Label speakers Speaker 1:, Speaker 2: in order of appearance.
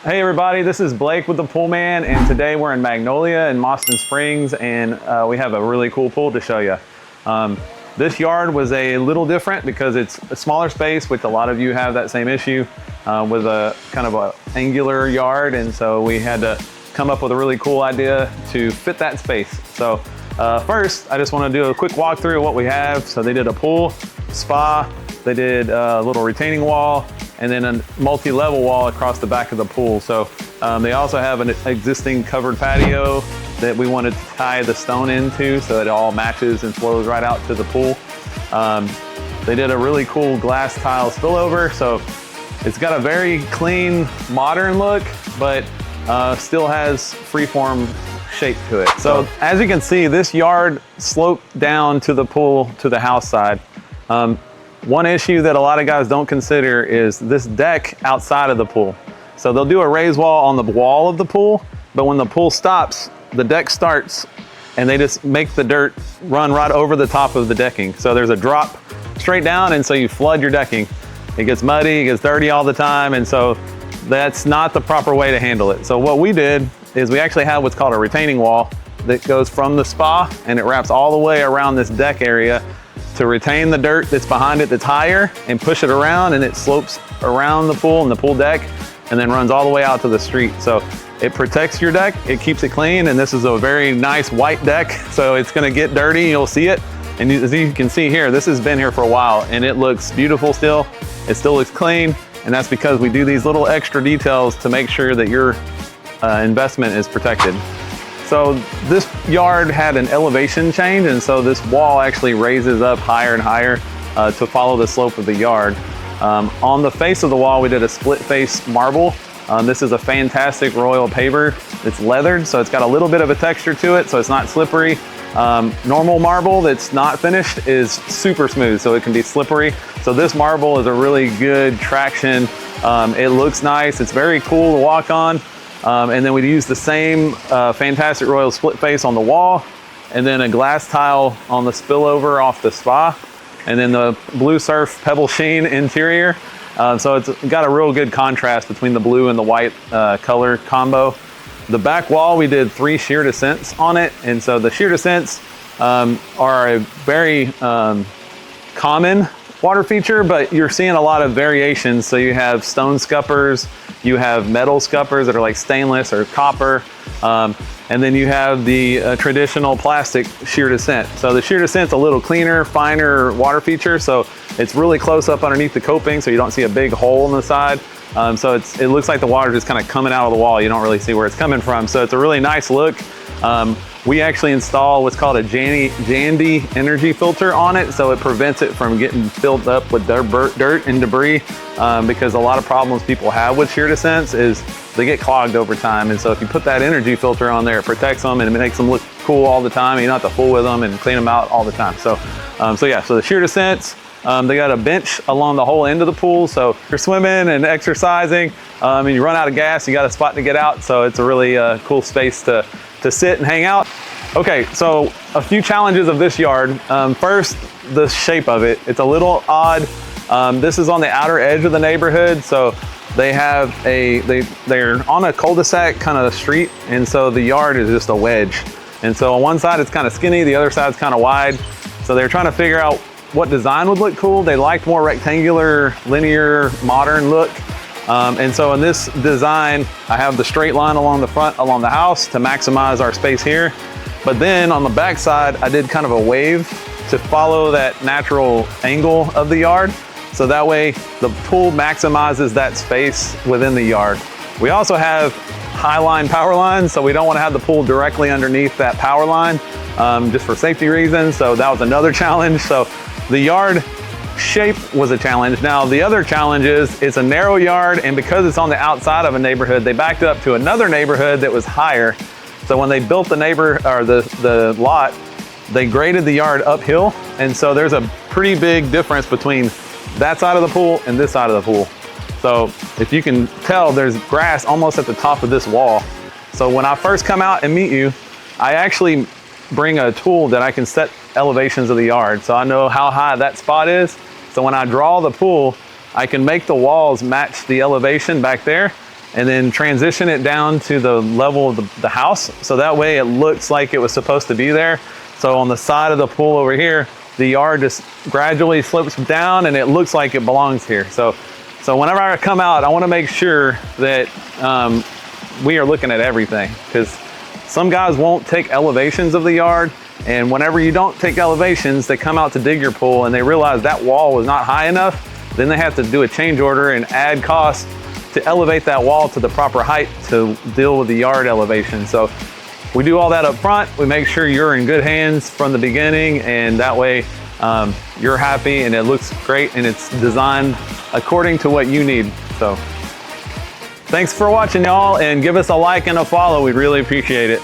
Speaker 1: Hey everybody, this is Blake with the Pool Man, and today we're in Magnolia in Boston Springs, and we have a really cool pool to show you. This yard was a little different because it's a smaller space, which a lot of you have that same issue with a kind of a angular yard, and so we had to come up with a really cool idea to fit that space. So first, I just want to do a quick walkthrough of what we have. So they did a pool, spa, they did a little retaining wall, and then a multi-level wall across the back of the pool. So they also have an existing covered patio that we wanted to tie the stone into so it all matches and flows right out to the pool. They did a really cool glass tile spillover. So it's got a very clean, modern look, but still has freeform shape to it. So as you can see, this yard sloped down to the pool to the house side. One issue that a lot of guys don't consider is this deck outside of the pool. So they'll do a raised wall on the wall of the pool, but when the pool stops, the deck starts and they just make the dirt run right over the top of the decking. So there's a drop straight down, and so you flood your decking. It gets muddy, it gets dirty all the time, and so that's not the proper way to handle it. So what we did is we actually have what's called a retaining wall that goes from the spa and it wraps all the way around this deck area to retain the dirt that's behind it that's higher and push it around, and it slopes around the pool and the pool deck and then runs all the way out to the street. So it protects your deck, it keeps it clean, and this is a very nice white deck, so it's gonna get dirty, you'll see it. And as you can see here, this has been here for a while and it looks beautiful still. It still looks clean, and that's because we do these little extra details to make sure that your investment is protected. So this yard had an elevation change, and so this wall actually raises up higher and higher to follow the slope of the yard. On the face of the wall, we did a split face marble. This is a fantastic royal paver. It's leathered, so it's got a little bit of a texture to it, so it's not slippery. Normal marble that's not finished is super smooth, so it can be slippery. So this marble is a really good traction. It looks nice, it's very cool to walk on. And then we use the same fantastic royal split face on the wall, and then a glass tile on the spillover off the spa, and then the blue surf pebble sheen interior. So it's got a real good contrast between the blue and the white color combo. The back wall, we did 3 shear descents on it, and so the shear descents are a very common water feature, but you're seeing a lot of variations. So you have stone scuppers, you have metal scuppers that are like stainless or copper, and then you have the traditional plastic shear descent. So the shear descent's a little cleaner, finer water feature, so it's really close up underneath the coping, so you don't see a big hole in the side. So it looks like the water just kind of coming out of the wall. You don't really see where it's coming from, so it's a really nice look. We actually install what's called a Jandy energy filter on it, so it prevents it from getting filled up with dirt and debris, because a lot of problems people have with shear descents is they get clogged over time. And so if you put that energy filter on there, it protects them and it makes them look cool all the time. You don't have to fool with them and clean them out all the time. So yeah, so the shear descents, they got a bench along the whole end of the pool. So if you're swimming and exercising and you run out of gas, you got a spot to get out. So it's a really cool space to sit and hang out. Okay, so a few challenges of this yard. First, the shape of it. It's a little odd. This is on the outer edge of the neighborhood, so they have they're on a cul-de-sac kind of street, and so the yard is just a wedge. And so on one side it's kind of skinny, the other side's kind of wide. So they're trying to figure out what design would look cool. They liked more rectangular, linear, modern look. And so in this design, I have the straight line along the front, along the house to maximize our space here. But then on the back side, I did kind of a wave to follow that natural angle of the yard. So that way the pool maximizes that space within the yard. We also have high line power lines, so we don't want to have the pool directly underneath that power line, just for safety reasons. So that was another challenge. So the yard shape was a challenge. Now the other challenge is it's a narrow yard, and because it's on the outside of a neighborhood, they backed up to another neighborhood that was higher. So when they built the lot, they graded the yard uphill, and so there's a pretty big difference between that side of the pool and this side of the pool. So if you can tell, there's grass almost at the top of this wall. So when I first come out and meet you, I actually bring a tool that I can set elevations of the yard, so I know how high that spot is. So when I draw the pool, I can make the walls match the elevation back there, and then transition it down to the level of the house. So that way it looks like it was supposed to be there. So on the side of the pool over here, the yard just gradually slopes down and it looks like it belongs here. So whenever I come out, I want to make sure that we are looking at everything, because some guys won't take elevations of the yard, and whenever you don't take elevations, they come out to dig your pool and they realize that wall was not high enough. Then they have to do a change order and add cost to elevate that wall to the proper height to deal with the yard elevation. So we do all that up front. We make sure you're in good hands from the beginning, and that way you're happy and it looks great and it's designed according to what you need. So thanks for watching, y'all, and give us a like and a follow. We'd really appreciate it.